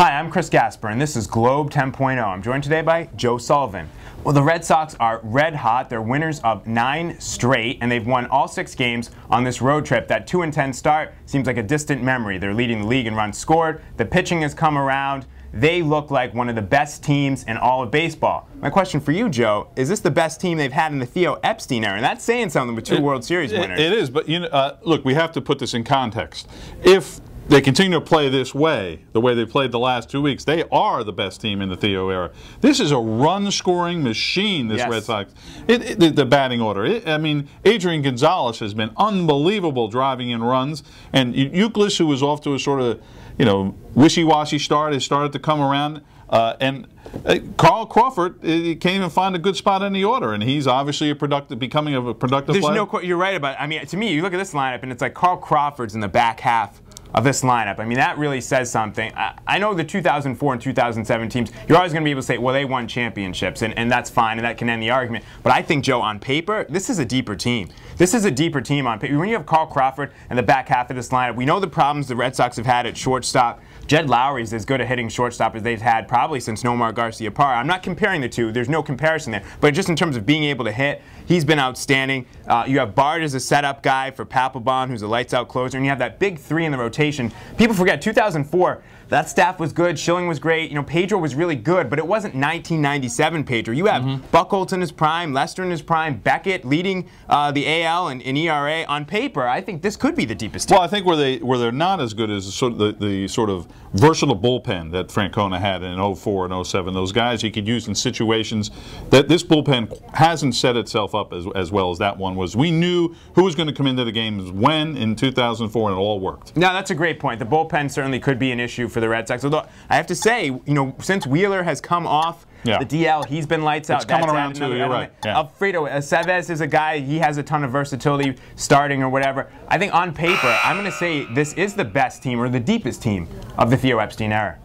Hi, I'm Chris Gasper, and this is Globe 10.0. I'm joined today by Joe Sullivan. Well, the Red Sox are red hot. They're winners of 9 straight, and they've won all 6 games on this road trip. That 2-10 start seems like a distant memory. They're leading the league in runs scored. The pitching has come around. They look like one of the best teams in all of baseball. My question for you, Joe, is this the best team they've had in the Theo Epstein era? And that's saying something with 2 World Series winners. It is, but look, we have to put this in context. If they continue to play this way, the way they played the last 2 weeks, they are the best team in the Theo era. This is a run-scoring machine, this Red Sox. The batting order. I mean, Adrian Gonzalez has been unbelievable driving in runs, and Euclid, who was off to a sort of, wishy-washy start, has started to come around. Carl Crawford, he can't even find a good spot in the order, and he's obviously becoming a productive player. You're right about it. I mean, to me, you look at this lineup, and it's like Carl Crawford's in the back half of this lineup. I mean, that really says something. I know the 2004 and 2007 teams, you're always going to be able to say, well, they won championships, and that's fine, and that can end the argument. But I think, Joe, on paper, this is a deeper team. This is a deeper team on paper. When you have Carl Crawford in the back half of this lineup, we know the problems the Red Sox have had at shortstop. Jed Lowry's as good a hitting shortstop as they've had probably since Nomar Garciaparra. I'm not comparing the two. There's no comparison there. But just in terms of being able to hit, he's been outstanding. You have Bard as a setup guy for Papelbon, who's a lights-out closer, and you have that big 3 in the rotation. People forget, 2004, that staff was good. Schilling was great. Pedro was really good, but it wasn't 1997 Pedro. You have Buchholz in his prime, Lester in his prime, Beckett leading the AL and ERA. On paper, I think this could be the deepest team. Well, I think where they're not as good as the sort of versatile bullpen that Francona had in 04 and 07. Those guys he could use in situations that this bullpen hasn't set itself up as well as that one was. We knew who was going to come into the games when in 2004, and it all worked. No, that's a great point. The bullpen certainly could be an issue for the Red Sox. Although I have to say, since Wheeler has come off the DL, he's been lights out. It's coming around too, you're right. Yeah. Alfredo Aceves is a guy, he has a ton of versatility starting or whatever. I think on paper, I'm going to say this is the best team or the deepest team of the Theo Epstein era.